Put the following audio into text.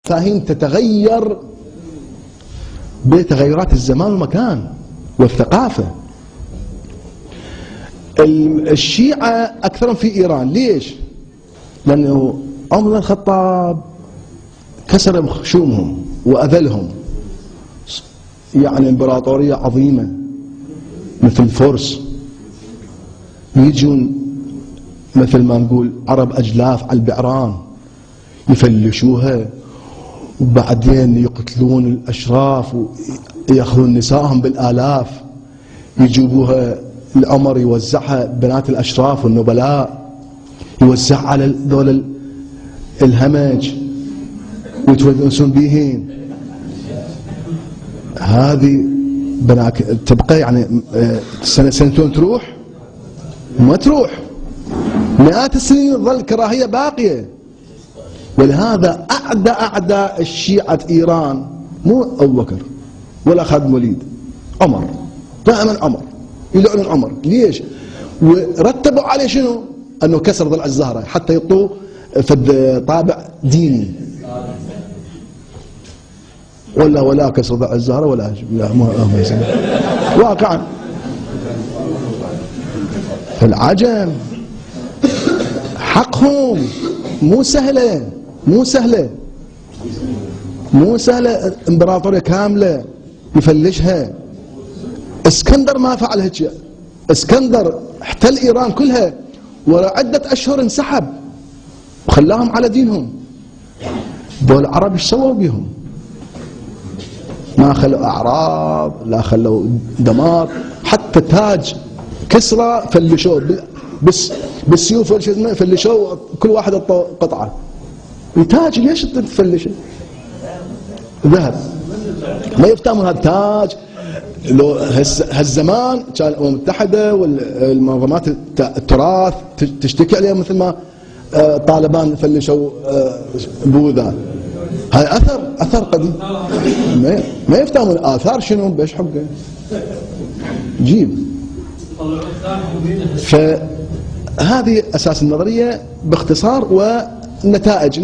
المفاهيم تتغير بتغيرات الزمان والمكان والثقافة. الشيعة أكثرهم في إيران. ليش؟ لأنه عمر بن الخطاب كسر خشومهم وأذلهم، يعني إمبراطورية عظيمة مثل الفرس يجون مثل ما نقول عرب أجلاف على البعران يفلشوها، وبعدين يقتلون الأشراف ويأخذون نسائهم بالآلاف، يجيبوها العمر يوزعها بنات الأشراف والنبلاء، يوزعها على ذول الهمج ويتونسون بيهن. هذه بناك تبقى يعني سنة سنتين تروح؟ ما تروح، مئات السنين تظل الكراهية باقية. ولهذا أعدى الشيعة إيران مو أبو بكر ولا خالد الوليد، عمر، دائما عمر، يلعنون عمر. ليش؟ ورتبوا عليه شنو؟ أنه كسر ضلع الزهرة حتى يعطوه فد طابع ديني. ولا كسر ضلع الزهرة ولا واقعا. العجم حقهم مو سهلة، امبراطورية كاملة يفلشها. اسكندر ما فعل هيك. اسكندر احتل ايران كلها وعدة اشهر انسحب وخلاهم على دينهم. دول العرب ايش سووا بيهم؟ ما خلوا اعراض، لا خلوا دمار، حتى تاج كسرى فلشوه بالسيوف فلشوه، كل واحد قطعه. التاج ليش تفلشه؟ ذهب. ما يفتهمون هذا التاج. لو هالزمان كان الامم المتحده والمنظمات التراث تشتكي عليها، مثل ما طالبان فلشوا بوذا. هاي اثر قديم. ما يفتهمون اثار شنو بيش حقه جيب. فهذه اساس النظريه باختصار. ونتائج